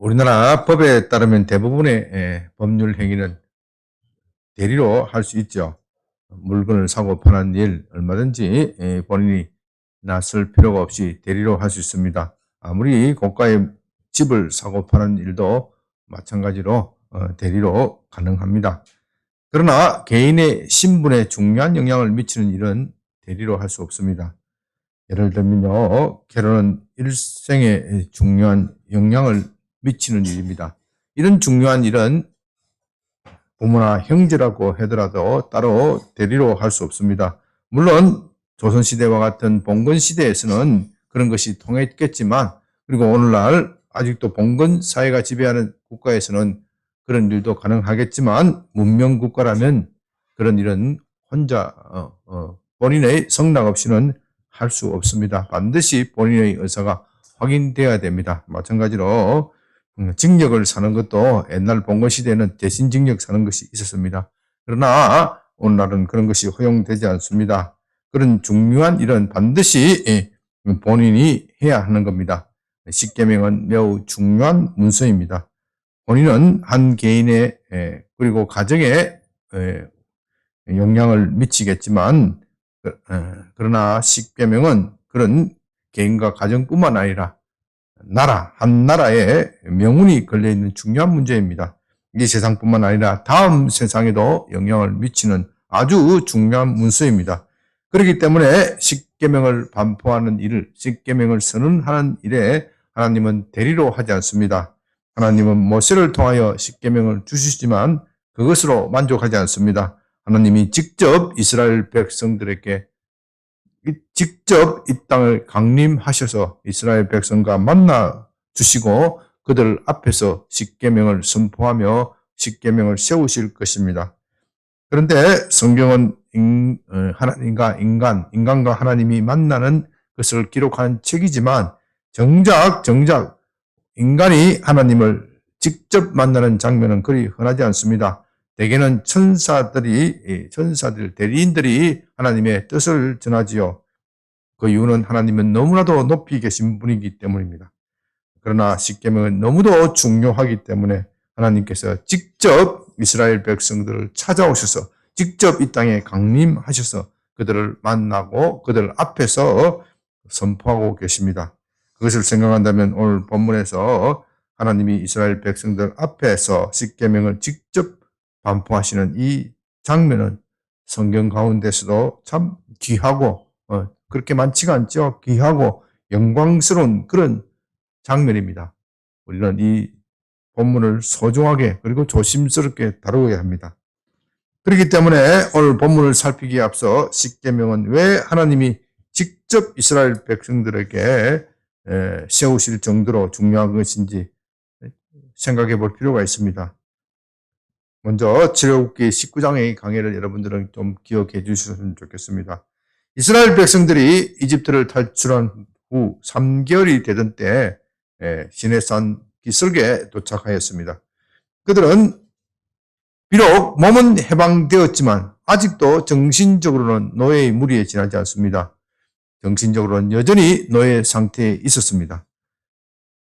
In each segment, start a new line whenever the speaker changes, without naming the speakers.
우리나라 법에 따르면 대부분의 법률 행위는 대리로 할 수 있죠. 물건을 사고 파는 일 얼마든지 본인이 나설 필요가 없이 대리로 할 수 있습니다. 아무리 고가의 집을 사고 파는 일도 마찬가지로 대리로 가능합니다. 그러나 개인의 신분에 중요한 영향을 미치는 일은 대리로 할 수 없습니다. 예를 들면요, 결혼은 일생에 중요한 영향을 미치는 일입니다. 이런 중요한 일은 부모나 형제라고 하더라도 따로 대리로 할 수 없습니다. 물론 조선시대와 같은 봉건시대에서는 그런 것이 통했겠지만, 그리고 오늘날 아직도 봉건 사회가 지배하는 국가에서는 그런 일도 가능하겠지만, 문명국가라면 그런 일은 혼자 본인의 성락 없이는 할 수 없습니다. 반드시 본인의 의사가 확인되어야 됩니다. 마찬가지로 징역을 사는 것도 옛날 봉건시대에는 대신 징역 사는 것이 있었습니다. 그러나 오늘날은 그런 것이 허용되지 않습니다. 그런 중요한 일은 반드시 본인이 해야 하는 겁니다. 십계명은 매우 중요한 문서입니다. 본인은 한 개인의 그리고 가정에 영향을 미치겠지만, 그러나 십계명은 그런 개인과 가정뿐만 아니라 한 나라의 명운이 걸려있는 중요한 문제입니다. 이 세상뿐만 아니라 다음 세상에도 영향을 미치는 아주 중요한 문서입니다. 그렇기 때문에 십계명을 반포하는 일을, 십계명을 선언하는 일에 하나님은 대리로 하지 않습니다. 하나님은 모세를 통하여 십계명을 주시지만 그것으로 만족하지 않습니다. 하나님이 직접 이스라엘 백성들에게 직접 이 땅을 강림하셔서 이스라엘 백성과 만나 주시고 그들 앞에서 십계명을 선포하며 십계명을 세우실 것입니다. 그런데 성경은 하나님과 인간과 하나님이 만나는 것을 기록한 책이지만 정작 인간이 하나님을 직접 만나는 장면은 그리 흔하지 않습니다. 대개는 대리인들이 하나님의 뜻을 전하지요. 그 이유는 하나님은 너무나도 높이 계신 분이기 때문입니다. 그러나 십계명은 너무도 중요하기 때문에 하나님께서 직접 이스라엘 백성들을 찾아오셔서 직접 이 땅에 강림하셔서 그들을 만나고 그들 앞에서 선포하고 계십니다. 그것을 생각한다면 오늘 본문에서 하나님이 이스라엘 백성들 앞에서 십계명을 직접 반포하시는 이 장면은 성경 가운데서도 참 귀하고 그렇게 많지가 않죠. 귀하고 영광스러운 그런 장면입니다. 우리는 이 본문을 소중하게 그리고 조심스럽게 다루어야 합니다. 그렇기 때문에 오늘 본문을 살피기에 앞서 십계명은 왜 하나님이 직접 이스라엘 백성들에게 세우실 정도로 중요한 것인지 생각해 볼 필요가 있습니다. 먼저 출애굽기 19장의 강해를 여러분들은 좀 기억해 주셨으면 좋겠습니다. 이스라엘 백성들이 이집트를 탈출한 후 3개월이 되던 때 시내산 기슭에 도착하였습니다. 그들은 비록 몸은 해방되었지만 아직도 정신적으로는 노예의 무리에 지나지 않습니다. 정신적으로는 여전히 노예 상태에 있었습니다.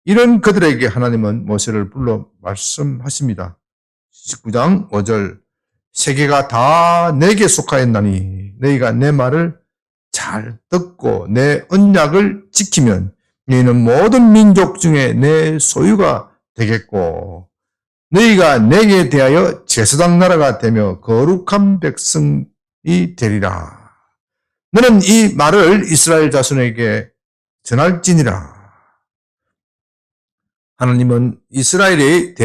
이런 그들에게 하나님은 모세를 불러 말씀하십니다. 19장 5절 세계가 다 내게 속하였나니 너희가 내 말을 잘 듣고 내 언약을 지키면 너희는 모든 민족 중에 내 소유가 되겠고 너희가 내게 대하여 제사장 나라가 되며 거룩한 백성이 되리라. 너는 이 말을 이스라엘 자손에게 전할지니라. 하나님은 이스라엘의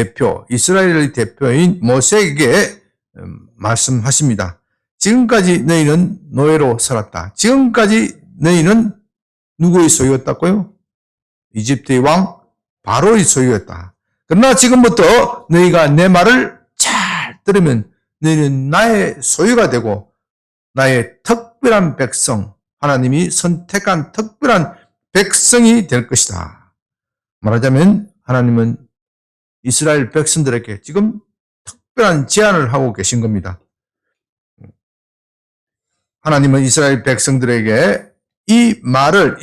대표인 모세에게 말씀하십니다. 지금까지 너희는 노예로 살았다. 지금까지 너희는 누구의 소유였다고요? 이집트의 왕 바로의 소유였다. 그러나 지금부터 너희가 내 말을 잘 들으면 너희는 나의 소유가 되고 나의 특별한 백성, 하나님이 선택한 특별한 백성이 될 것이다. 말하자면 하나님은 이스라엘 백성들에게 지금 특별한 제안을 하고 계신 겁니다. 하나님은 이스라엘 백성들에게 이 말을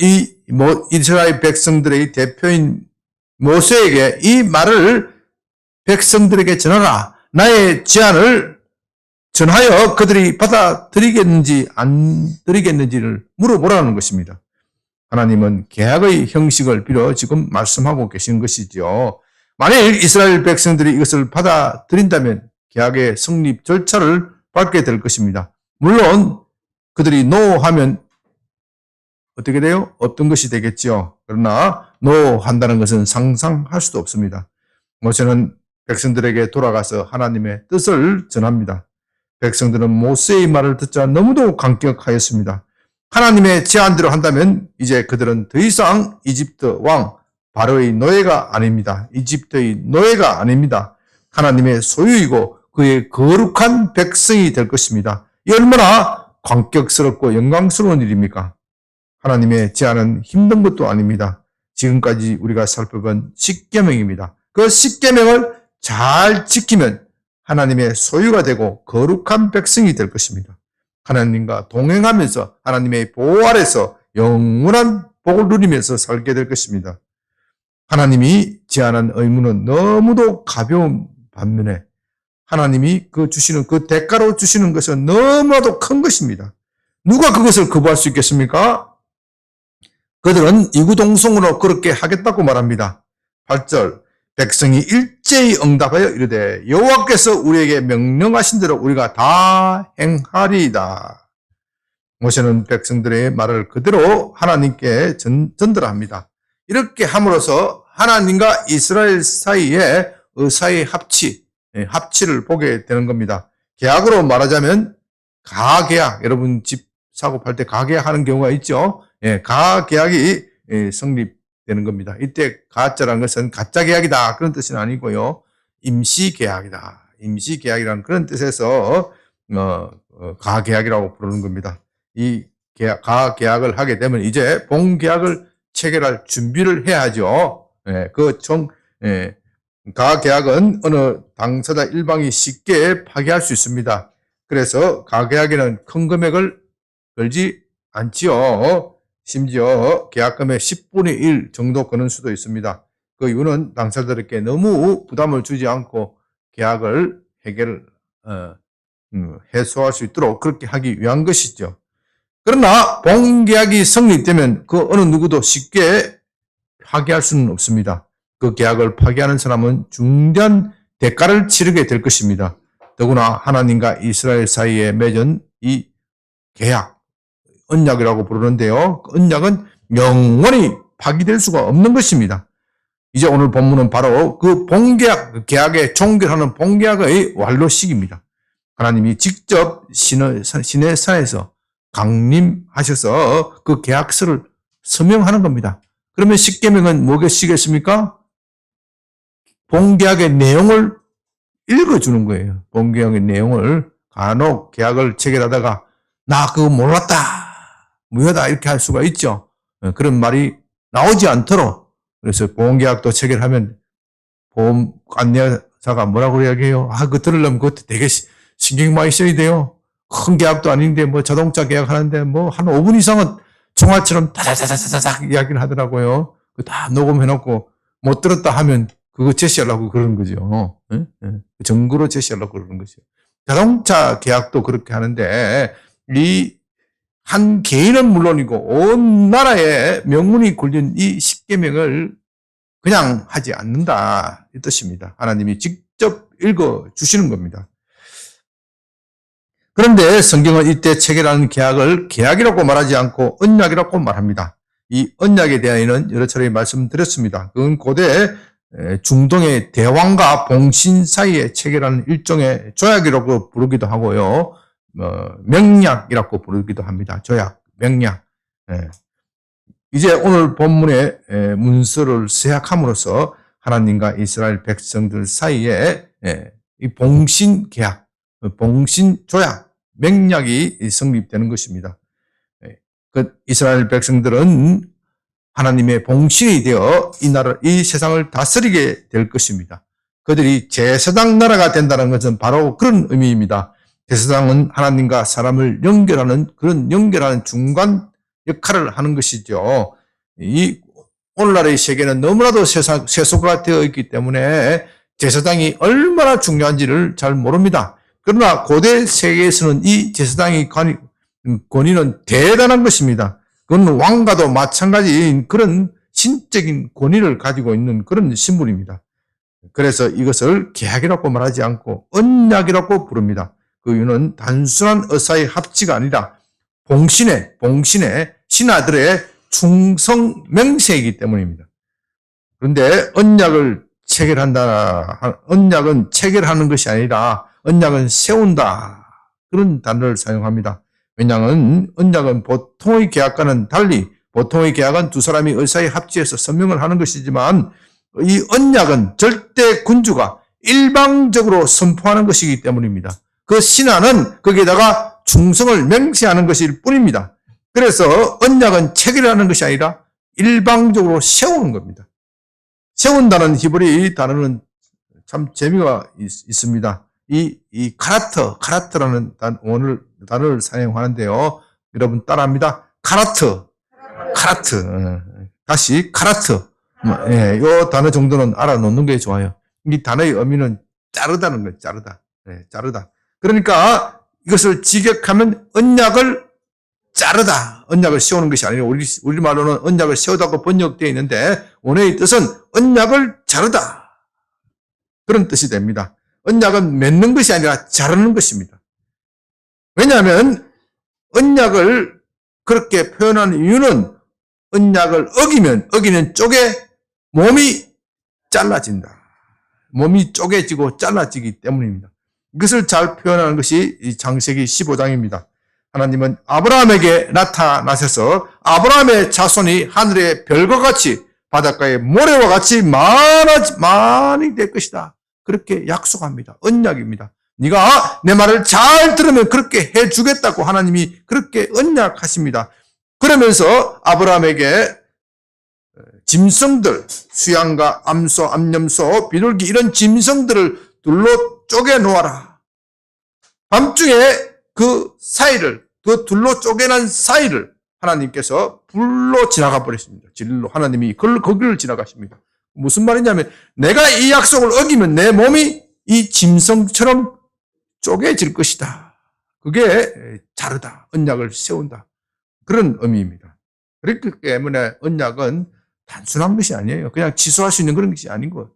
이스라엘 백성들의 대표인 모세에게 이 말을 백성들에게 전하라. 나의 제안을 전하여 그들이 받아들이겠는지 안 들이겠는지를 물어보라는 것입니다. 하나님은 계약의 형식을 빌어 지금 말씀하고 계신 것이죠. 만일 이스라엘 백성들이 이것을 받아들인다면 계약의 성립 절차를 밟게 될 것입니다. 물론 그들이 NO 하면 어떻게 돼요? 어떤 것이 되겠죠. 그러나 NO 한다는 것은 상상할 수도 없습니다. 모세는 백성들에게 돌아가서 하나님의 뜻을 전합니다. 백성들은 모세의 말을 듣자 너무도 감격하였습니다. 하나님의 제안대로 한다면 이제 그들은 더 이상 이집트 왕 바로의 노예가 아닙니다. 이집트의 노예가 아닙니다. 하나님의 소유이고 그의 거룩한 백성이 될 것입니다. 이 얼마나 감격스럽고 영광스러운 일입니까? 하나님의 제안은 힘든 것도 아닙니다. 지금까지 우리가 살펴본 십계명입니다. 그 십계명을 잘 지키면 하나님의 소유가 되고 거룩한 백성이 될 것입니다. 하나님과 동행하면서 하나님의 보호 아래서 영원한 복을 누리면서 살게 될 것입니다. 하나님이 제안한 의무는 너무도 가벼운 반면에 하나님이 주시는 그 대가로 주시는 것은 너무나도 큰 것입니다. 누가 그것을 거부할 수 있겠습니까? 그들은 이구동성으로 그렇게 하겠다고 말합니다. 8절 백성이 일제히 응답하여 이르되 여호와께서 우리에게 명령하신 대로 우리가 다 행하리이다. 모세는 백성들의 말을 그대로 하나님께 전달합니다. 이렇게 함으로써 하나님과 이스라엘 사이에 의사의 합치를 보게 되는 겁니다. 계약으로 말하자면 가계약, 여러분 집 사고 팔 때 가계약하는 경우가 있죠. 가계약이 성립되는 겁니다. 이때 가짜라는 것은 가짜 계약이다 그런 뜻은 아니고요. 임시계약이다. 임시계약이라는 그런 뜻에서 가계약이라고 부르는 겁니다. 이 가계약을 하게 되면 이제 본계약을 체결할 준비를 해야죠. 가계약은 어느 당사자 일방이 쉽게 파기할 수 있습니다. 그래서 가계약에는 큰 금액을 걸지 않지요. 심지어 계약금의 10분의 1 정도 거는 수도 있습니다. 그 이유는 당사자들에게 너무 부담을 주지 않고 계약을 해소할 수 있도록 그렇게 하기 위한 것이죠. 그러나 본계약이 성립되면 그 어느 누구도 쉽게 파기할 수는 없습니다. 그 계약을 파기하는 사람은 중대한 대가를 치르게 될 것입니다. 더구나 하나님과 이스라엘 사이에 맺은 이 계약, 언약이라고 부르는데요. 그 언약은 영원히 파기될 수가 없는 것입니다. 이제 오늘 본문은 바로 그 본계약, 계약에 종결하는 본계약의 완료식입니다. 하나님이 직접 시내산에서 강림하셔서 그 계약서를 서명하는 겁니다. 그러면 십계명은 뭐겠습니까? 본계약의 내용을 읽어주는 거예요. 본계약의 내용을 간혹 계약을 체결하다가 나 그거 몰랐다, 무효다 이렇게 할 수가 있죠. 그런 말이 나오지 않도록 그래서 보험계약도 체결하면 보험 안내사가 뭐라고 이야기해요? 그거 들으려면 그것도 되게 신경 많이 써야 돼요. 큰 계약도 아닌데 뭐 자동차 계약하는데 뭐 한 5분 이상은 총알처럼 다다다다닥 이야기를 하더라고요. 다 녹음해놓고 못 들었다 하면 그거 제시하려고 그러는 거죠. 증거로 제시하려고 그러는 거죠. 자동차 계약도 그렇게 하는데 이 한 개인은 물론이고 온 나라에 명운이 걸린 이 십계명을 그냥 하지 않는다 이 뜻입니다. 하나님이 직접 읽어주시는 겁니다. 그런데 성경은 이때 체결하는 계약을 계약이라고 말하지 않고 언약이라고 말합니다. 이 언약에 대해서는 여러 차례 말씀드렸습니다. 그건 고대 중동의 대왕과 봉신 사이에 체결하는 일종의 조약이라고 부르기도 하고요. 명약이라고 부르기도 합니다. 조약, 명약. 이제 오늘 본문의 문서를 세약함으로써 하나님과 이스라엘 백성들 사이에 이 봉신 계약, 봉신 조약, 명약이 성립되는 것입니다. 그 이스라엘 백성들은 하나님의 봉신이 되어 이 세상을 다스리게 될 것입니다. 그들이 제사장 나라가 된다는 것은 바로 그런 의미입니다. 제사장은 하나님과 사람을 연결하는 중간 역할을 하는 것이죠. 이 오늘날의 세계는 너무나도 세속화되어 있기 때문에 제사장이 얼마나 중요한지를 잘 모릅니다. 그러나 고대 세계에서는 이 제사장의 권위는 대단한 것입니다. 그건 왕과도 마찬가지인 그런 신적인 권위를 가지고 있는 그런 신분입니다. 그래서 이것을 계약이라고 말하지 않고 언약이라고 부릅니다. 그 이유는 단순한 의사의 합치가 아니라 봉신의 신하들의 충성 명세이기 때문입니다. 그런데 언약은 체결하는 것이 아니라 언약은 세운다. 그런 단어를 사용합니다. 왜냐하면 언약은 보통의 계약과는 달리 보통의 계약은 두 사람이 의사에 합치해서 서명을 하는 것이지만 이 언약은 절대 군주가 일방적으로 선포하는 것이기 때문입니다. 그 신하는 거기에다가 충성을 맹세하는 것일 뿐입니다. 그래서 언약은 체결하는 것이 아니라 일방적으로 세우는 겁니다. 세운다는 히브리 단어는 참 재미가 있습니다. 이 카라트라는 단어를 사용하는데요. 여러분 따라합니다. 카라트. 다시 카라트. 이 단어 정도는 알아놓는 게 좋아요. 이 단어의 의미는 자르다는 거예요. 자르다. 그러니까 이것을 직역하면 언약을 자르다. 언약을 세우는 것이 아니라 우리말로는 언약을 세우다고 번역되어 있는데 원어의 뜻은 언약을 자르다. 그런 뜻이 됩니다. 언약은 맺는 것이 아니라 자르는 것입니다. 왜냐하면 언약을 그렇게 표현하는 이유는 언약을 어기는 쪽에 몸이 잘라진다. 몸이 쪼개지고 잘라지기 때문입니다. 이것을 잘 표현하는 것이 이 창세기 15장입니다. 하나님은 아브라함에게 나타나셔서 아브라함의 자손이 하늘의 별과 같이 바닷가의 모래와 같이 많이 될 것이다. 그렇게 약속합니다. 언약입니다. 네가 내 말을 잘 들으면 그렇게 해주겠다고 하나님이 그렇게 언약하십니다. 그러면서 아브라함에게 짐승들, 수양과 암소, 암염소, 비둘기 이런 짐승들을 둘로 쪼개 놓아라. 밤중에 그 둘로 쪼개난 사이를 하나님께서 불로 지나가 버렸습니다. 진리로 하나님이 거기를 지나가십니다. 무슨 말이냐면 내가 이 약속을 어기면 내 몸이 이 짐승처럼 쪼개질 것이다. 그게 자르다. 언약을 세운다. 그런 의미입니다. 그렇기 때문에 언약은 단순한 것이 아니에요. 그냥 취소할 수 있는 그런 것이 아닌 것.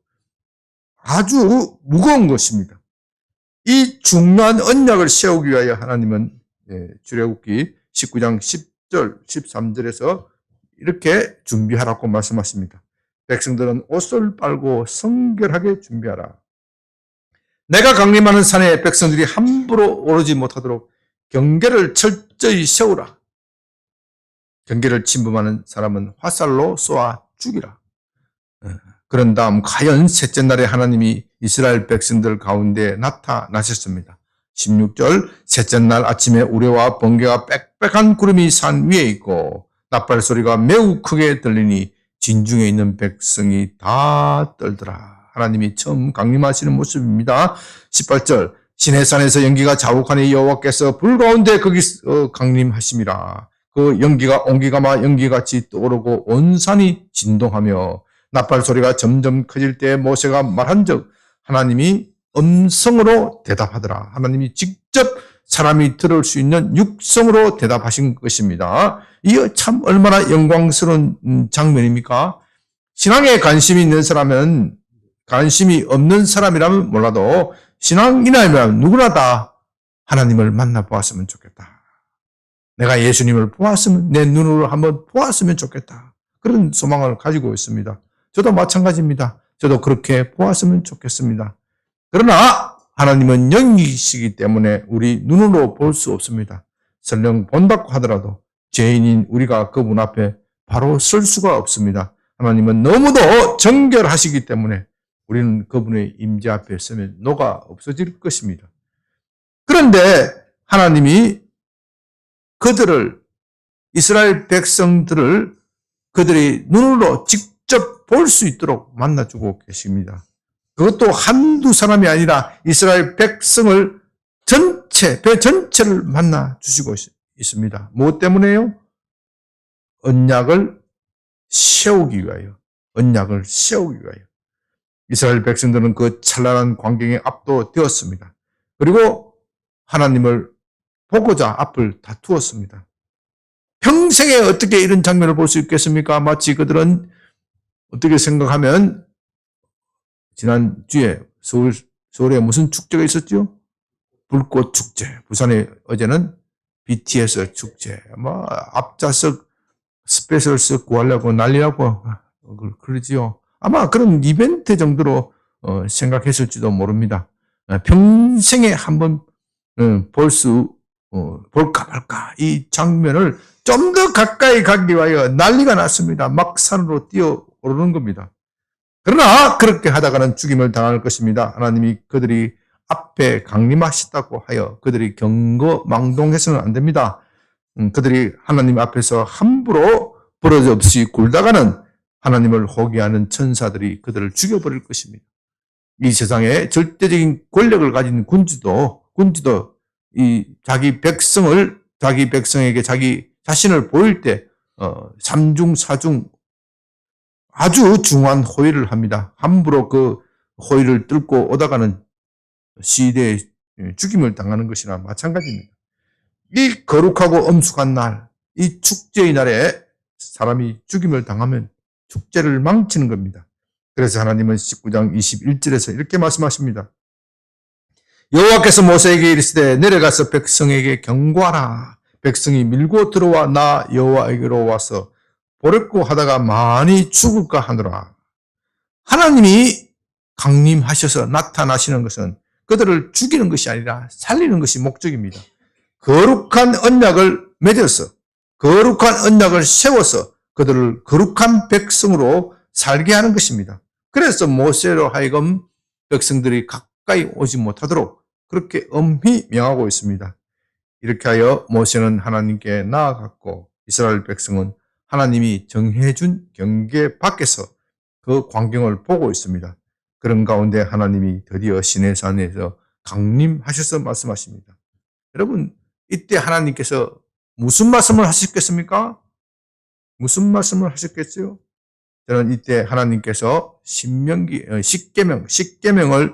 아주 무거운 것입니다. 이 중요한 언약을 세우기 위하여 하나님은 출애굽기 19장 10절, 13절에서 이렇게 준비하라고 말씀하십니다. 백성들은 옷을 빨고 성결하게 준비하라. 내가 강림하는 산에 백성들이 함부로 오르지 못하도록 경계를 철저히 세우라. 경계를 침범하는 사람은 화살로 쏘아 죽이라. 그런 다음 과연 셋째 날에 하나님이 이스라엘 백성들 가운데 나타나셨습니다. 16절 셋째 날 아침에 우레와 번개와 빽빽한 구름이 산 위에 있고 나팔 소리가 매우 크게 들리니 진중에 있는 백성이 다 떨더라. 하나님이 처음 강림하시는 모습입니다. 18절 시내산에서 연기가 자욱하니 여호와께서 불 가운데 거기서 강림하심이라. 그 연기가 옹기가마 연기같이 떠오르고 온 산이 진동하며 나팔 소리가 점점 커질 때 모세가 말한즉 하나님이 음성으로 대답하더라. 하나님이 직접 사람이 들을 수 있는 육성으로 대답하신 것입니다. 이게 참 얼마나 영광스러운 장면입니까? 신앙에 관심이 있는 사람은 관심이 없는 사람이라면 몰라도 신앙인이라면 누구나 다 하나님을 만나보았으면 좋겠다. 내가 예수님을 보았으면 내 눈으로 한번 보았으면 좋겠다. 그런 소망을 가지고 있습니다. 저도 마찬가지입니다. 저도 그렇게 보았으면 좋겠습니다. 그러나 하나님은 영이시기 때문에 우리 눈으로 볼 수 없습니다. 설령 본다고 하더라도 죄인인 우리가 그분 앞에 바로 설 수가 없습니다. 하나님은 너무도 정결하시기 때문에 우리는 그분의 임재 앞에 서면 녹아 없어질 것입니다. 그런데 하나님이 이스라엘 백성들을 그들이 눈으로 직접 볼 수 있도록 만나주고 계십니다. 그것도 한두 사람이 아니라 이스라엘 백성을 배 전체를 만나주시고 있습니다. 무엇 때문에요? 언약을 세우기 위하여, 언약을 세우기 위하여 이스라엘 백성들은 그 찬란한 광경에 압도되었습니다. 그리고 하나님을 보고자 앞을 다투었습니다. 평생에 어떻게 이런 장면을 볼 수 있겠습니까? 마치 그들은 어떻게 생각하면 지난주에 서울에 무슨 축제가 있었죠? 불꽃 축제. 부산에 어제는 BTS 축제. 앞좌석 스페셜스 구하려고 난리라고 그러지요. 아마 그런 이벤트 정도로 생각했을지도 모릅니다. 평생에 한번 볼까 말까 이 장면을 좀 더 가까이 가기 위하여 난리가 났습니다. 막 산으로 뛰어오르는 겁니다. 그러나 그렇게 하다가는 죽임을 당할 것입니다. 하나님이 그들이 앞에 강림하셨다고 하여 그들이 경거망동해서는 안 됩니다. 그들이 하나님 앞에서 함부로 버러지없이 굴다가는 하나님을 호기하는 천사들이 그들을 죽여버릴 것입니다. 이 세상에 절대적인 권력을 가진 군주도 이 자기 백성에게 자기 자신을 보일 때 삼중 사중 아주 중요한 호의를 합니다. 함부로 그 호의를 뚫고 오다가는 시대에 죽임을 당하는 것이나 마찬가지입니다. 이 거룩하고 엄숙한 날, 이 축제의 날에 사람이 죽임을 당하면 축제를 망치는 겁니다. 그래서 하나님은 19장 21절에서 이렇게 말씀하십니다. 여호와께서 모세에게 이르시되 내려가서 백성에게 경고하라. 백성이 밀고 들어와 나 여호와에게로 와서 보렵고 하다가 많이 죽을까 하노라. 하나님이 강림하셔서 나타나시는 것은 그들을 죽이는 것이 아니라 살리는 것이 목적입니다. 거룩한 언약을 맺어서 거룩한 언약을 세워서 그들을 거룩한 백성으로 살게 하는 것입니다. 그래서 모세로 하여금 백성들이 가까이 오지 못하도록 그렇게 엄히 명하고 있습니다. 이렇게 하여 모세는 하나님께 나아갔고 이스라엘 백성은 하나님이 정해준 경계 밖에서 그 광경을 보고 있습니다. 그런 가운데 하나님이 드디어 시내산에서 강림하셔서 말씀하십니다. 여러분, 이때 하나님께서 무슨 말씀을 하셨겠습니까? 무슨 말씀을 하셨겠어요? 저는 이때 하나님께서 십계명을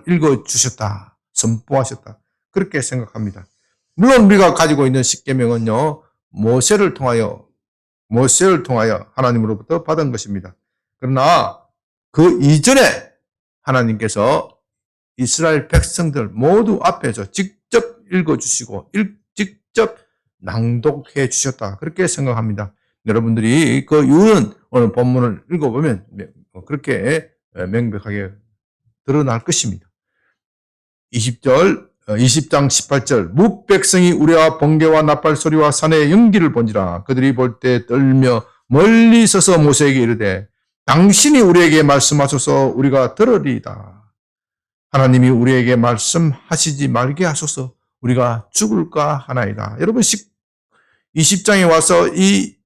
읽어주셨다, 선포하셨다, 그렇게 생각합니다. 물론 우리가 가지고 있는 십계명은요, 모세를 통하여 하나님으로부터 받은 것입니다. 그러나 그 이전에 하나님께서 이스라엘 백성들 모두 앞에서 직접 읽어주시고 직접 낭독해 주셨다, 그렇게 생각합니다. 여러분들이 그 이유는 오늘 본문을 읽어보면 그렇게 명백하게 드러날 것입니다. 20장 18절 뭇백성이 우레와 번개와 나팔 소리와 산의 연기를 본지라. 그들이 볼 때 떨며 멀리 서서 모세에게 이르되 당신이 우리에게 말씀하소서 우리가 들으리이다. 하나님이 우리에게 말씀하시지 말게 하소서 우리가 죽을까 하나이다. 여러분 20장에 와서 이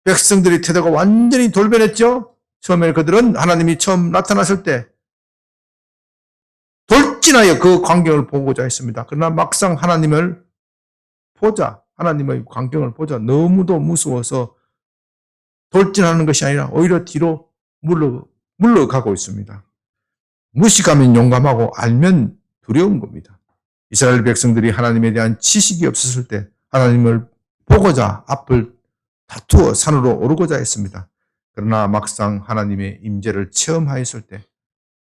백성들의 태도가 완전히 돌변했죠. 처음에 그들은 하나님이 처음 나타났을 때 돌진하여 그 광경을 보고자 했습니다. 그러나 막상 하나님의 광경을 보자 너무도 무서워서 돌진하는 것이 아니라 오히려 뒤로 물러가고 있습니다. 무식하면 용감하고 알면 두려운 겁니다. 이스라엘 백성들이 하나님에 대한 지식이 없었을 때 하나님을 보고자 앞을 다투어 산으로 오르고자 했습니다. 그러나 막상 하나님의 임재를 체험하였을 때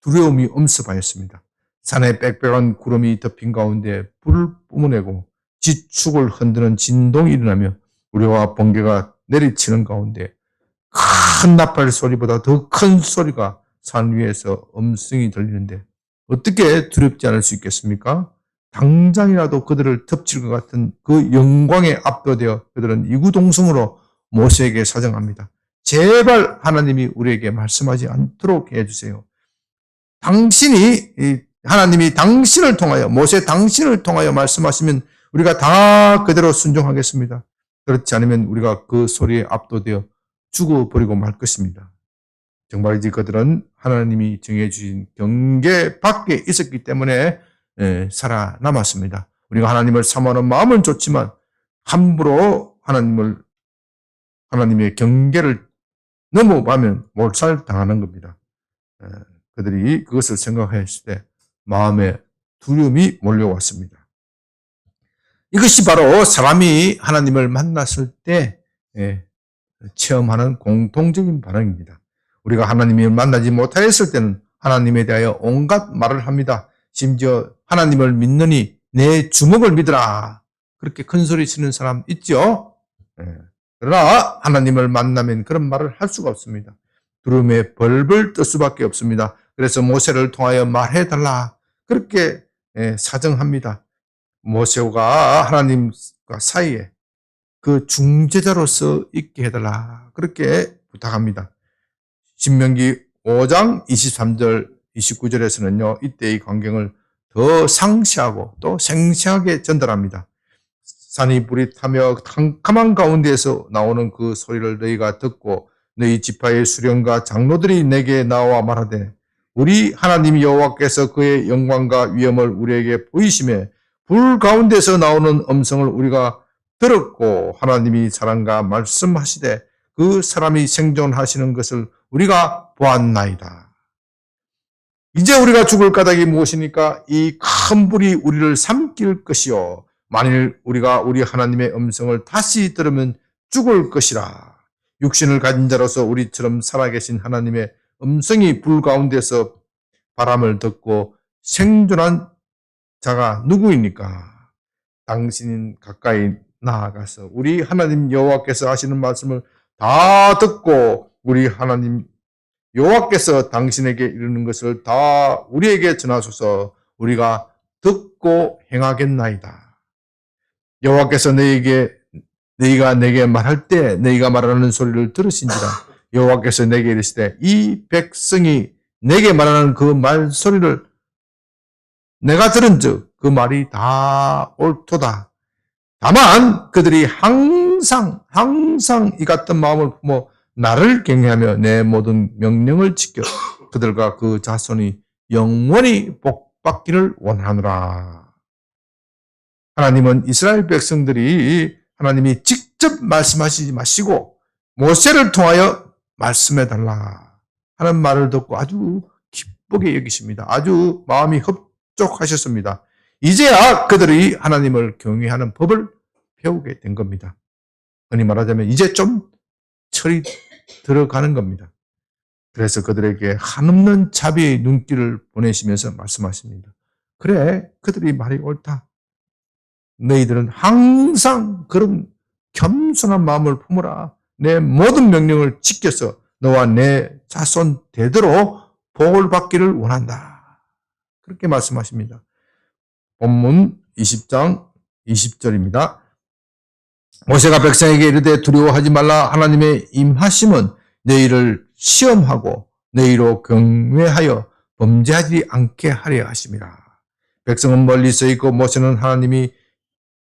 두려움이 엄습하였습니다. 산에 빽빽한 구름이 덮인 가운데 불을 뿜어내고 지축을 흔드는 진동이 일어나며 우레와 번개가 내리치는 가운데 큰 나팔 소리보다 더 큰 소리가 산 위에서 음성이 들리는데 어떻게 두렵지 않을 수 있겠습니까? 당장이라도 그들을 덮칠 것 같은 그 영광에 압도되어 그들은 이구동성으로 모세에게 사정합니다. 제발 하나님이 우리에게 말씀하지 않도록 해주세요. 하나님이 당신을 통하여, 모세 당신을 통하여 말씀하시면 우리가 다 그대로 순종하겠습니다. 그렇지 않으면 우리가 그 소리에 압도되어 죽어버리고 말 것입니다. 정말이지 그들은 하나님이 정해주신 경계 밖에 있었기 때문에 살아남았습니다. 우리가 하나님을 사모하는 마음은 좋지만 함부로 하나님의 경계를 넘어가면 몰살당하는 겁니다. 그들이 그것을 생각했을 때 마음에 두려움이 몰려왔습니다. 이것이 바로 사람이 하나님을 만났을 때 체험하는 공통적인 반응입니다. 우리가 하나님을 만나지 못하였을 때는 하나님에 대하여 온갖 말을 합니다. 심지어 하나님을 믿느니 내 주먹을 믿으라. 그렇게 큰 소리 치는 사람 있죠? 그러나 하나님을 만나면 그런 말을 할 수가 없습니다. 두려움에 벌벌 떨 수밖에 없습니다. 그래서 모세를 통하여 말해달라. 그렇게 사정합니다. 모세가 하나님과 사이에 그 중재자로서 있게 해달라. 그렇게 부탁합니다. 신명기 5장 23절, 29절에서는요, 이때의 광경을 더 상세하고 또 생생하게 전달합니다. 산이 불이 타며 캄캄한 가운데에서 나오는 그 소리를 너희가 듣고 너희 지파의 수령과 장로들이 내게 나와 말하되 우리 하나님 여호와께서 그의 영광과 위엄을 우리에게 보이심에 불 가운데서 나오는 음성을 우리가 들었고 하나님이 사람과 말씀하시되 그 사람이 생존하시는 것을 우리가 보았나이다. 이제 우리가 죽을 까닭이 무엇이니까 이 큰 불이 우리를 삼킬 것이요 만일 우리가 우리 하나님의 음성을 다시 들으면 죽을 것이라. 육신을 가진 자로서 우리처럼 살아계신 하나님의 음성이 불 가운데서 바람을 듣고 생존한 자가 누구입니까? 당신은 가까이 나아가서 우리 하나님 여호와께서 하시는 말씀을 다 듣고 우리 하나님 여호와께서 당신에게 이르는 것을 다 우리에게 전하소서. 우리가 듣고 행하겠나이다. 여호와께서 너희가 내게 말할 때 너희가 말하는 소리를 들으신지라. 여호와께서 내게 이르시되 이 백성이 내게 말하는 그 말소리를 내가 들은즉 그 말이 다 옳도다. 다만 그들이 항상 이 같은 마음을 품어 나를 경외하며 내 모든 명령을 지켜 그들과 그 자손이 영원히 복받기를 원하노라. 하나님은 이스라엘 백성들이 하나님이 직접 말씀하시지 마시고 모세를 통하여 말씀해달라 하는 말을 듣고 아주 기쁘게 여기십니다. 아주 마음이 흡족하셨습니다. 이제야 그들이 하나님을 경외하는 법을 배우게 된 겁니다. 흔히 말하자면 이제 좀 철이 들어가는 겁니다. 그래서 그들에게 한없는 자비의 눈길을 보내시면서 말씀하십니다. 그래, 그들이 말이 옳다. 너희들은 항상 그런 겸손한 마음을 품으라. 내 모든 명령을 지켜서 너와 내 자손 대대로 복을 받기를 원한다. 그렇게 말씀하십니다. 본문 20장 20절입니다. 모세가 백성에게 이르되 두려워하지 말라. 하나님의 임하심은 너희를 시험하고 너희로 경외하여 범죄하지 않게 하려 하심이라. 백성은 멀리 서 있고 모세는 하나님이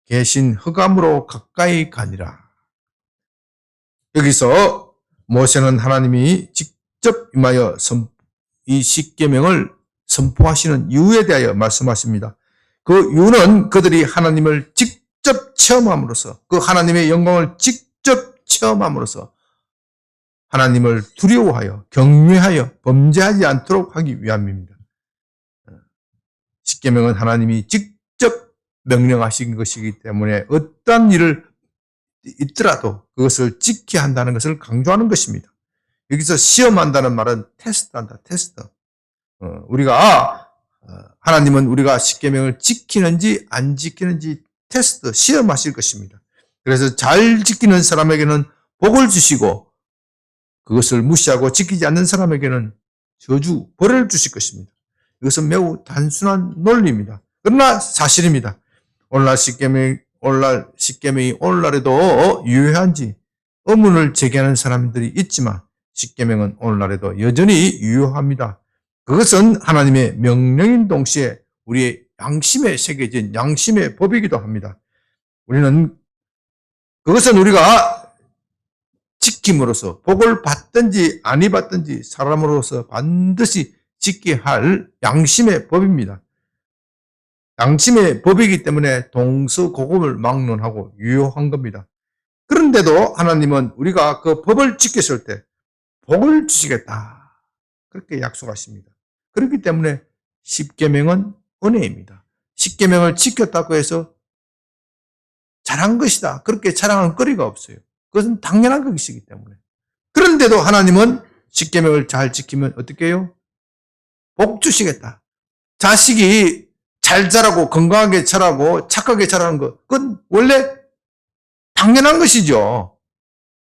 계신 흑암으로 가까이 가니라. 여기서 모세는 하나님이 직접 임하여 이 십계명을 선포하시는 이유에 대하여 말씀하십니다. 그 이유는 그들이 하나님을 직접 체험함으로써 그 하나님의 영광을 직접 체험함으로써 하나님을 두려워하여 경외하여 범죄하지 않도록 하기 위함입니다. 십계명은 하나님이 직접 명령하신 것이기 때문에 어떠한 일을 있더라도 그것을 지켜야 한다는 것을 강조하는 것입니다. 여기서 시험한다는 말은 테스트한다. 테스트. 우리가 하나님은 우리가 십계명을 지키는지 안 지키는지 테스트, 시험하실 것입니다. 그래서 잘 지키는 사람에게는 복을 주시고 그것을 무시하고 지키지 않는 사람에게는 저주, 벌을 주실 것입니다. 이것은 매우 단순한 논리입니다. 그러나 사실입니다. 오늘날 십계명이 오늘날에도 유효한지 의문을 제기하는 사람들이 있지만 십계명은 오늘날에도 여전히 유효합니다. 그것은 하나님의 명령인 동시에 우리의 양심에 새겨진 양심의 법이기도 합니다. 그것은 우리가 지킴으로써 복을 받든지 아니 받든지 사람으로서 반드시 지켜야 할 양심의 법입니다. 양심의 법이기 때문에 동서고금을 막론하고 유효한 겁니다. 그런데도 하나님은 우리가 그 법을 지켰을 때 복을 주시겠다. 그렇게 약속하십니다. 그렇기 때문에 십계명은 은혜입니다. 십계명을 지켰다고 해서 잘한 것이다. 그렇게 자랑할 거리가 없어요. 그것은 당연한 것이기 때문에. 그런데도 하나님은 십계명을 잘 지키면 어떻게 해요? 복 주시겠다. 자식이 잘 자라고 건강하게 자라고 착하게 자라는 것, 그건 원래 당연한 것이죠.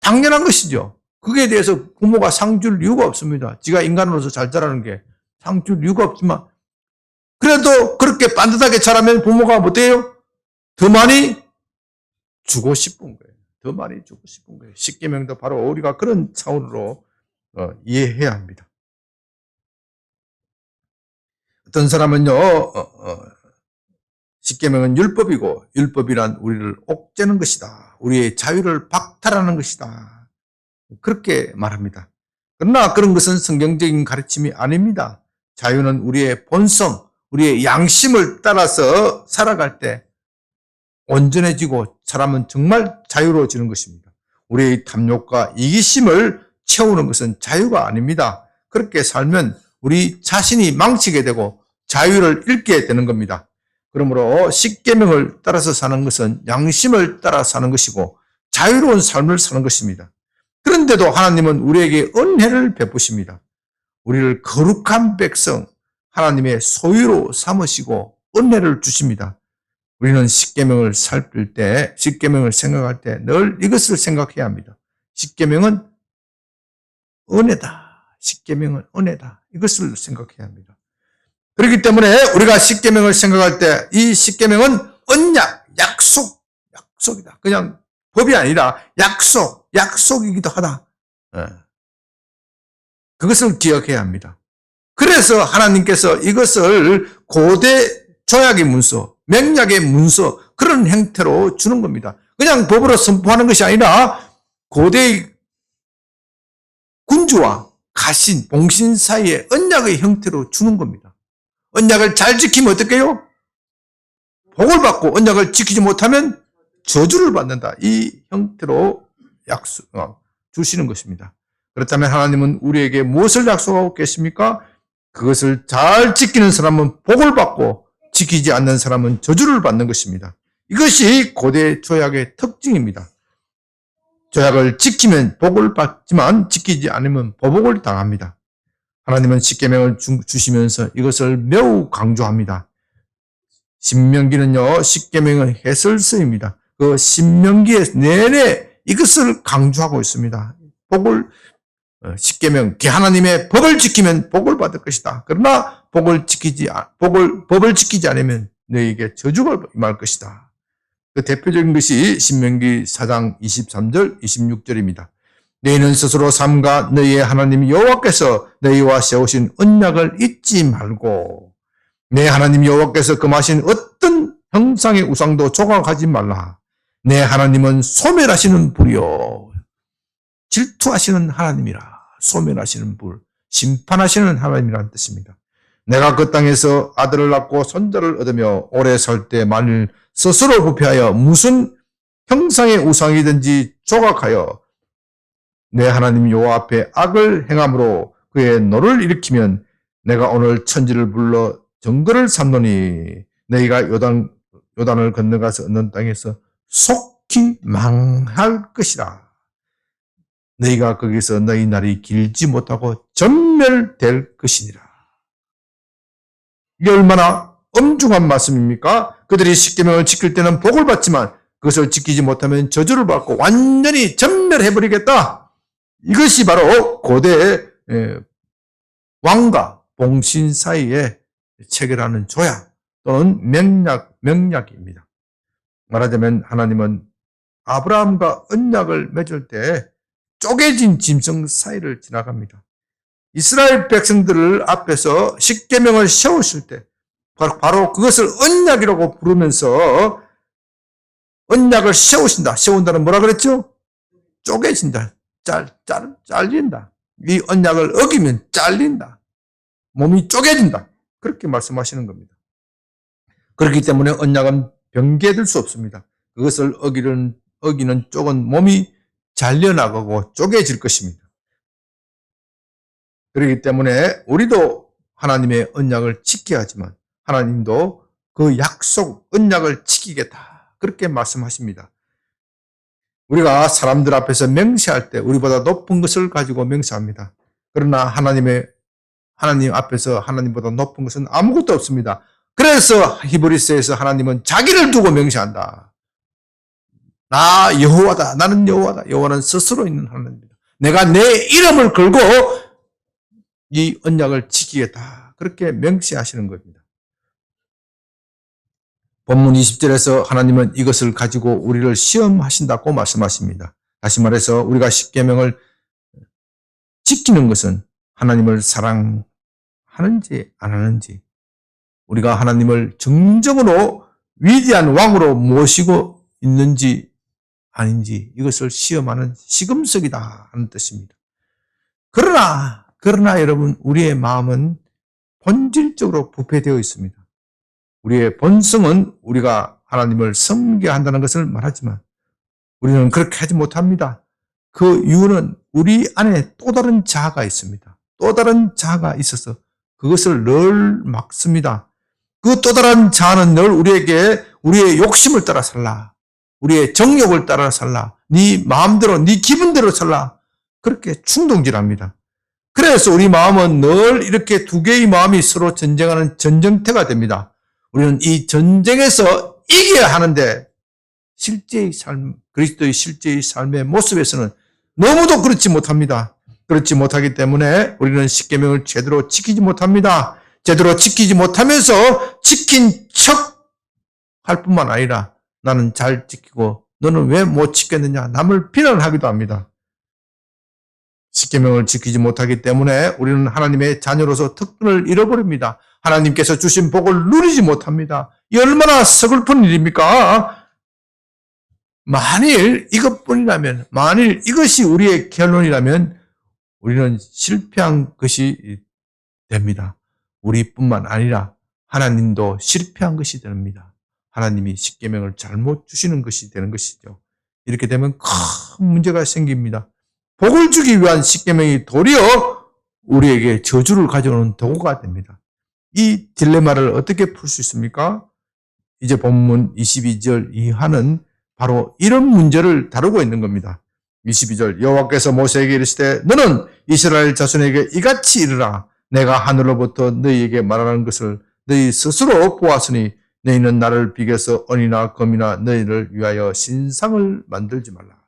당연한 것이죠. 그에 대해서 부모가 상 줄 이유가 없습니다. 지가 인간으로서 잘 자라는 게 상 줄 이유가 없지만 그래도 그렇게 반듯하게 자라면 부모가 어때요? 더 많이 주고 싶은 거예요. 더 많이 주고 싶은 거예요. 십계명도 바로 우리가 그런 차원으로 이해해야 합니다. 어떤 사람은요, 십계명은 율법이고 율법이란 우리를 옥죄는 것이다. 우리의 자유를 박탈하는 것이다. 그렇게 말합니다. 그러나 그런 것은 성경적인 가르침이 아닙니다. 자유는 우리의 본성, 우리의 양심을 따라서 살아갈 때 온전해지고 사람은 정말 자유로워지는 것입니다. 우리의 탐욕과 이기심을 채우는 것은 자유가 아닙니다. 그렇게 살면 우리 자신이 망치게 되고 자유를 잃게 되는 겁니다. 그러므로 십계명을 따라서 사는 것은 양심을 따라 사는 것이고 자유로운 삶을 사는 것입니다. 그런데도 하나님은 우리에게 은혜를 베푸십니다. 우리를 거룩한 백성, 하나님의 소유로 삼으시고 은혜를 주십니다. 우리는 십계명을 살필 때, 십계명을 생각할 때 늘 이것을 생각해야 합니다. 십계명은 은혜다. 십계명은 은혜다. 이것을 생각해야 합니다. 그렇기 때문에 우리가 십계명을 생각할 때 이 십계명은 언약, 약속이다. 그냥 법이 아니라 약속이기도 하다. 그것을 기억해야 합니다. 그래서 하나님께서 이것을 고대 조약의 문서, 맹약의 문서 그런 형태로 주는 겁니다. 그냥 법으로 선포하는 것이 아니라 고대 군주와 가신, 봉신 사이의 언약의 형태로 주는 겁니다. 언약을 잘 지키면 어떻게 해요? 복을 받고 언약을 지키지 못하면 저주를 받는다. 이 형태로 주시는 것입니다. 그렇다면 하나님은 우리에게 무엇을 약속하고 계십니까? 그것을 잘 지키는 사람은 복을 받고 지키지 않는 사람은 저주를 받는 것입니다. 이것이 고대 조약의 특징입니다. 조약을 지키면 복을 받지만 지키지 않으면 보복을 당합니다. 하나님은 십계명을 주시면서 이것을 매우 강조합니다. 신명기는요, 십계명은 해설서입니다. 그 신명기의 내내 이것을 강조하고 있습니다. 십계명, 하나님의 법을 지키면 복을 받을 것이다. 그러나 법을 지키지 않으면 너희에게 저주가 임할 것이다. 그 대표적인 것이 신명기 4장 23절, 26절입니다. 너희는 스스로 삼가 너희의 하나님 여호와께서 너희와 세우신 언약을 잊지 말고 내 하나님 여호와께서 금하신 어떤 형상의 우상도 조각하지 말라. 내 하나님은 소멸하시는 불이요 질투하시는 하나님이라. 소멸하시는 불, 심판하시는 하나님이라는 뜻입니다. 내가 그 땅에서 아들을 낳고 손자를 얻으며 오래 살 때 만일 스스로 부패하여 무슨 형상의 우상이든지 조각하여 내 하나님 여호와 앞에 악을 행함으로 그의 노를 일으키면 내가 오늘 천지를 불러 정거를 삼노니 너희가 요단을 건너가서 얻는 땅에서 속히 망할 것이라. 너희가 거기서 너희 날이 길지 못하고 전멸될 것이니라. 이게 얼마나 엄중한 말씀입니까? 그들이 십계명을 지킬 때는 복을 받지만 그것을 지키지 못하면 저주를 받고 완전히 전멸해버리겠다. 이것이 바로 고대 왕과 봉신 사이에 체결하는 조약 또는 명약입니다. 말하자면 하나님은 아브라함과 언약을 맺을 때 쪼개진 짐승 사이를 지나갑니다. 이스라엘 백성들을 앞에서 십계명을 세우실 때 바로 그것을 언약이라고 부르면서 언약을 세우신다. 세운다는 뭐라 그랬죠? 쪼개진다. 잘린다. 이 언약을 어기면 잘린다. 몸이 쪼개진다. 그렇게 말씀하시는 겁니다. 그렇기 때문에 언약은 변개될 수 없습니다. 그것을 어기는 쪽은 몸이 잘려나가고 쪼개질 것입니다. 그렇기 때문에 우리도 하나님의 언약을 지켜야 하지만 하나님도 그 약속, 언약을 지키겠다. 그렇게 말씀하십니다. 우리가 사람들 앞에서 맹세할 때 우리보다 높은 것을 가지고 맹세합니다. 그러나 하나님 앞에서 하나님보다 높은 것은 아무것도 없습니다. 그래서 히브리서에서 하나님은 자기를 두고 맹세한다. 나 여호와다. 나는 여호와다. 여호와는 스스로 있는 하나님입니다. 내가 내 이름을 걸고 이 언약을 지키겠다. 그렇게 명시하시는 겁니다. 본문 20절에서 하나님은 이것을 가지고 우리를 시험하신다고 말씀하십니다. 다시 말해서 우리가 십계명을 지키는 것은 하나님을 사랑하는지 안 하는지, 우리가 하나님을 정정으로 위대한 왕으로 모시고 있는지 아닌지, 이것을 시험하는 시금석이다 하는 뜻입니다. 그러나 여러분, 우리의 마음은 본질적으로 부패되어 있습니다. 우리의 본성은 우리가 하나님을 섬겨야 한다는 것을 말하지만 우리는 그렇게 하지 못합니다. 그 이유는 우리 안에 또 다른 자아가 있습니다. 또 다른 자아가 있어서 그것을 늘 막습니다. 그 또 다른 자아는 늘 우리에게 우리의 욕심을 따라 살라, 우리의 정욕을 따라 살라, 네 마음대로, 네 기분대로 살라, 그렇게 충동질합니다. 그래서 우리 마음은 늘 이렇게 두 개의 마음이 서로 전쟁하는 전쟁터가 됩니다. 우리는 이 전쟁에서 이겨야 하는데 실제의 삶, 그리스도의 실제의 삶의 모습에서는 너무도 그렇지 못합니다. 그렇지 못하기 때문에 우리는 십계명을 제대로 지키지 못합니다. 제대로 지키지 못하면서 지킨 척 할 뿐만 아니라 나는 잘 지키고 너는 왜 못 지켰느냐, 남을 비난하기도 합니다. 십계명을 지키지 못하기 때문에 우리는 하나님의 자녀로서 특권을 잃어버립니다. 하나님께서 주신 복을 누리지 못합니다. 이 얼마나 서글픈 일입니까? 만일 이것뿐이라면, 만일 이것이 우리의 결론이라면 우리는 실패한 것이 됩니다. 우리뿐만 아니라 하나님도 실패한 것이 됩니다. 하나님이 십계명을 잘못 주시는 것이 되는 것이죠. 이렇게 되면 큰 문제가 생깁니다. 복을 주기 위한 십계명이 도리어 우리에게 저주를 가져오는 도구가 됩니다. 이 딜레마를 어떻게 풀 수 있습니까? 이제 본문 22절 이하는 바로 이런 문제를 다루고 있는 겁니다. 22절, 여호와께서 모세에게 이르시되 너는 이스라엘 자손에게 이같이 이르라. 내가 하늘로부터 너희에게 말하는 것을 너희 스스로 보았으니 너희는 나를 비교해서 언이나 금이나 너희를 위하여 신상을 만들지 말라.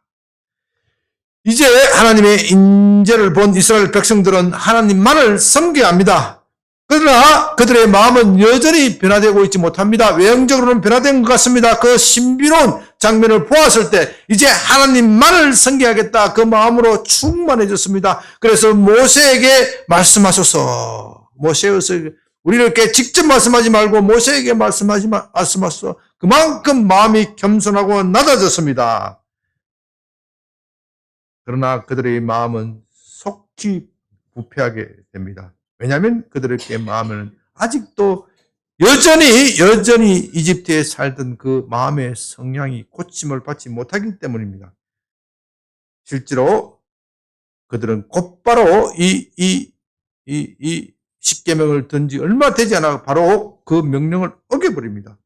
이제 하나님의 인재를 본 이스라엘 백성들은 하나님만을 섬겨야 합니다. 그러나 그들의 마음은 여전히 변화되고 있지 못합니다. 외형적으로는 변화된 것 같습니다. 그 신비로운 장면을 보았을 때 이제 하나님만을 섬겨야겠다, 그 마음으로 충만해졌습니다. 그래서 모세에게 말씀하소서. 모세에게 우리에게 직접 말씀하지 말고 모세에게 말씀하소서. 그만큼 마음이 겸손하고 낮아졌습니다. 그러나 그들의 마음은 속히 부패하게 됩니다. 왜냐하면 그들의 마음은 아직도 여전히 이집트에 살던 그 마음의 성향이 고침을 받지 못하기 때문입니다. 실제로 그들은 곧바로 이 십계명을 든 지 얼마 되지 않아 바로 그 명령을 어겨버립니다.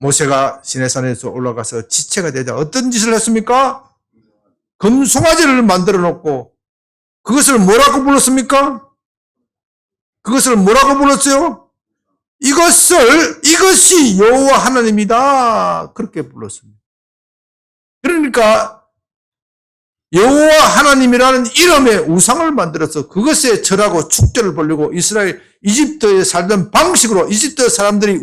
모세가 시내산에서 올라가서 지체가 되자 어떤 짓을 했습니까? 금송아지를 만들어 놓고 그것을 뭐라고 불렀습니까? 그것을 뭐라고 불렀어요? 이것이 여호와 하나님이다. 그렇게 불렀습니다. 그러니까 여호와 하나님이라는 이름의 우상을 만들어서 그것에 절하고 축제를 벌리고 이집트에 살던 방식으로, 이집트 사람들이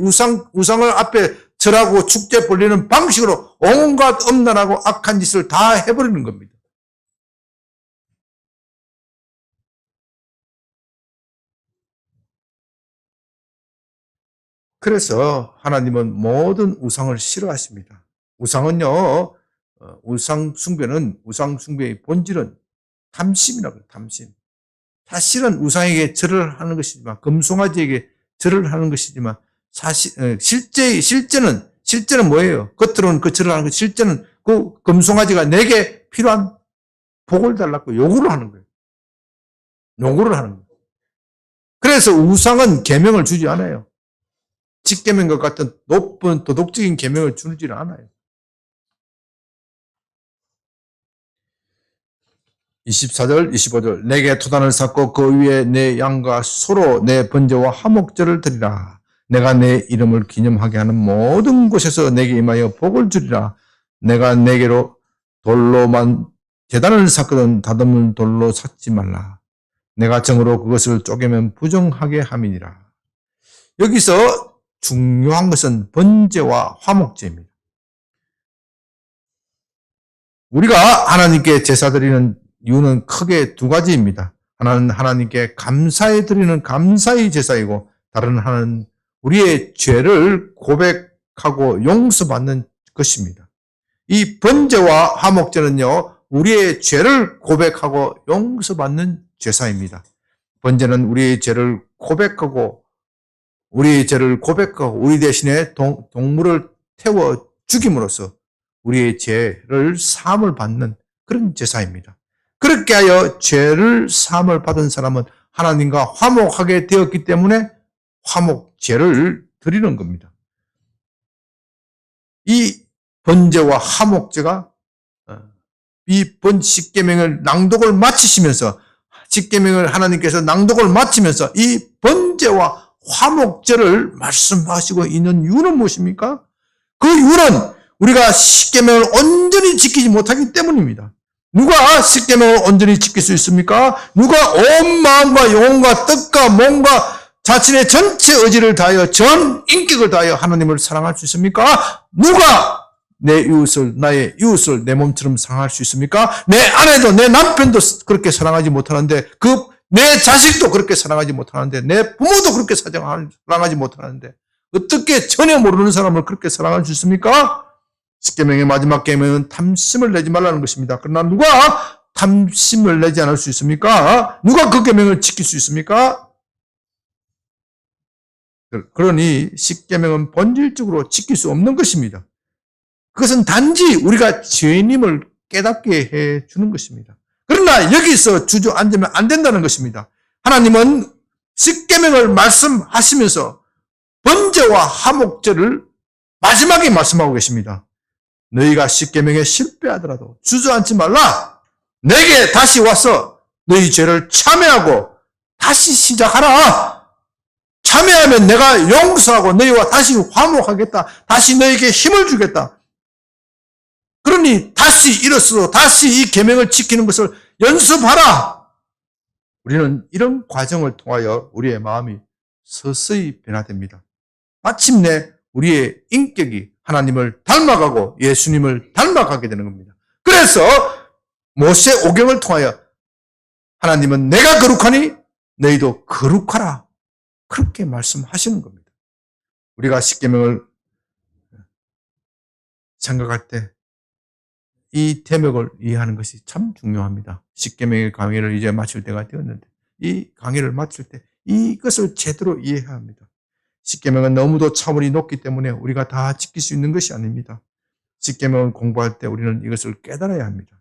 우상을 앞에 절하고 축제 벌리는 방식으로 온갖 엄란하고 악한 짓을 다 해버리는 겁니다. 그래서 하나님은 모든 우상을 싫어하십니다. 우상은요, 우상 숭배의 본질은 탐심이라고 해요. 탐심. 사실은 우상에게 절을 하는 것이지만, 금송아지에게 절을 하는 것이지만, 실제는 뭐예요? 겉으로는 그 절을 하는 것, 실제는 그 금송아지가 내게 필요한 복을 달라고 요구를 하는 거예요. 요구를 하는 거예요. 그래서 우상은 계명을 주지 않아요. 십계명과 같은 높은 도덕적인 계명을 주지는 않아요. 24절, 25절 내게 토단을 쌓고 그 위에 내 양과 소로 내 번제와 화목제를 드리라. 내가 내 이름을 기념하게 하는 모든 곳에서 내게 임하여 복을 주리라. 내가 내게로 돌로만 제단을 쌓거든 다듬은 돌로 쌓지 말라. 내가 정으로 그것을 쪼개면 부정하게 함이니라. 여기서 중요한 것은 번제와 화목제입니다. 우리가 하나님께 제사 드리는 이유는 크게 두 가지입니다. 하나는 하나님께 감사해 드리는 감사의 제사이고, 다른 하나는 우리의 죄를 고백하고 용서받는 것입니다. 이 번제와 화목제는요, 우리의 죄를 고백하고 용서받는 제사입니다. 번제는 우리의 죄를 고백하고 우리 대신에 동물을 태워 죽임으로써 우리의 죄를 사함을 받는 그런 제사입니다. 그렇게 하여 죄를 사함을 받은 사람은 하나님과 화목하게 되었기 때문에 화목제를 드리는 겁니다. 이 번제와 화목제가 이 십계명을 낭독을 마치시면서 십계명을 하나님께서 낭독을 마치면서 이 번제와 화목제를 말씀하시고 있는 이유는 무엇입니까? 그 이유는 우리가 십계명을 온전히 지키지 못하기 때문입니다. 누가 십계명을 온전히 지킬 수 있습니까? 누가 온 마음과 영혼과 뜻과 몸과 자신의 전체 의지를 다하여 전 인격을 다하여 하나님을 사랑할 수 있습니까? 누가 나의 이웃을 내 몸처럼 사랑할 수 있습니까? 내 아내도 내 남편도 그렇게 사랑하지 못하는데, 내 자식도 그렇게 사랑하지 못하는데, 내 부모도 그렇게 사랑하지 못하는데, 어떻게 전혀 모르는 사람을 그렇게 사랑할 수 있습니까? 십계명의 마지막 계명은 탐심을 내지 말라는 것입니다. 그러나 누가 탐심을 내지 않을 수 있습니까? 누가 그 계명을 지킬 수 있습니까? 그러니 십계명은 본질적으로 지킬 수 없는 것입니다. 그것은 단지 우리가 죄인임을 깨닫게 해주는 것입니다. 그러나 여기서 주저앉으면 안 된다는 것입니다. 하나님은 십계명을 말씀하시면서 번제와 화목제를 마지막에 말씀하고 계십니다. 너희가 십계명에 실패하더라도 주저앉지 말라. 내게 다시 와서 너희 죄를 참회하고 다시 시작하라. 참회하면 내가 용서하고 너희와 다시 화목하겠다. 다시 너희에게 힘을 주겠다. 그러니 다시 일어서서 다시 이 계명을 지키는 것을 연습하라. 우리는 이런 과정을 통하여 우리의 마음이 서서히 변화됩니다. 마침내 우리의 인격이 하나님을 닮아가고 예수님을 닮아가게 되는 겁니다. 그래서 모세 오경을 통하여 하나님은 내가 거룩하니 너희도 거룩하라. 그렇게 말씀하시는 겁니다. 우리가 십계명을 생각할 때 이 대목을 이해하는 것이 참 중요합니다. 십계명의 강의를 이제 마칠 때가 되었는데, 이 강의를 마칠 때 이것을 제대로 이해해야 합니다. 십계명은 너무도 차원이 높기 때문에 우리가 다 지킬 수 있는 것이 아닙니다. 십계명을 공부할 때 우리는 이것을 깨달아야 합니다.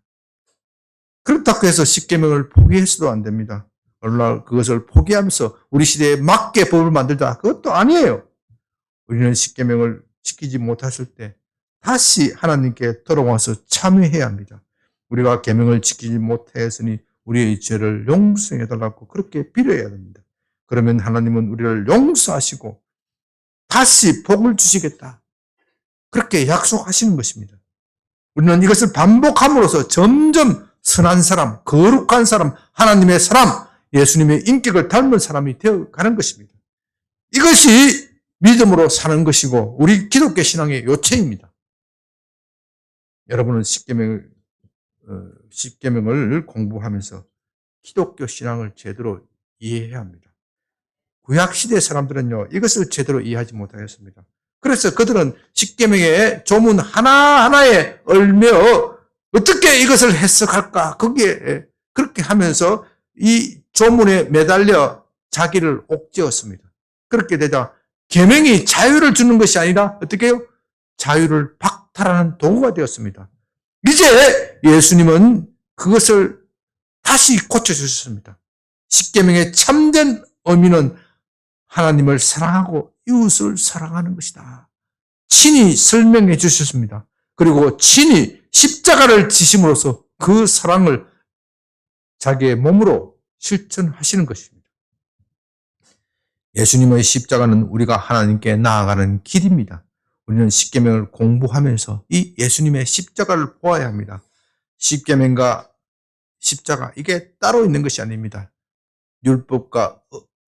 그렇다고 해서 십계명을 포기해서도 안 됩니다. 오늘날 그것을 포기하면서 우리 시대에 맞게 법을 만들자, 그것도 아니에요. 우리는 십계명을 지키지 못했을 때 다시 하나님께 돌아와서 참회해야 합니다. 우리가 계명을 지키지 못했으니 우리의 죄를 용서해달라고 그렇게 빌어야 됩니다. 그러면 하나님은 우리를 용서하시고 다시 복을 주시겠다. 그렇게 약속하시는 것입니다. 우리는 이것을 반복함으로써 점점 선한 사람, 거룩한 사람, 하나님의 사람, 예수님의 인격을 닮은 사람이 되어가는 것입니다. 이것이 믿음으로 사는 것이고 우리 기독교 신앙의 요체입니다. 여러분은 십계명을 공부하면서 기독교 신앙을 제대로 이해해야 합니다. 구약시대 사람들은요, 이것을 제대로 이해하지 못하였습니다. 그래서 그들은 십계명의 조문 하나하나에 얽매여 어떻게 이것을 해석할까, 거기에 그렇게 하면서 이 조문에 매달려 자기를 옥죄었습니다. 그렇게 되자 계명이 자유를 주는 것이 아니라 어떻게 해요? 자유를 박탈하는 도구가 되었습니다. 이제 예수님은 그것을 다시 고쳐주셨습니다. 십계명의 참된 의미는 하나님을 사랑하고 이웃을 사랑하는 것이다. 친히 설명해 주셨습니다. 그리고 친히 십자가를 지심으로써 그 사랑을 자기의 몸으로 실천하시는 것입니다. 예수님의 십자가는 우리가 하나님께 나아가는 길입니다. 우리는 십계명을 공부하면서 이 예수님의 십자가를 보아야 합니다. 십계명과 십자가 이게 따로 있는 것이 아닙니다. 율법과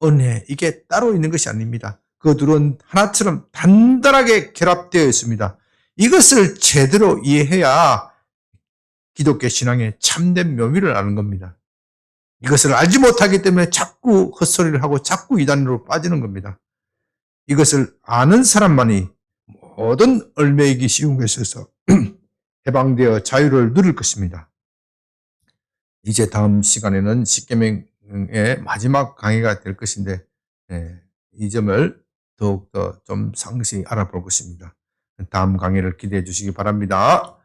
은혜 이게 따로 있는 것이 아닙니다. 그 둘은 하나처럼 단단하게 결합되어 있습니다. 이것을 제대로 이해해야 기독교 신앙의 참된 묘미를 아는 겁니다. 이것을 알지 못하기 때문에 자꾸 헛소리를 하고 자꾸 이단으로 빠지는 겁니다. 이것을 아는 사람만이 모든 얽매이기 쉬운 것에서 해방되어 자유를 누릴 것입니다. 이제 다음 시간에는 십계명의 마지막 강의가 될 것인데 이 점을 더욱더 좀 상세히 알아볼 것입니다. 다음 강의를 기대해 주시기 바랍니다.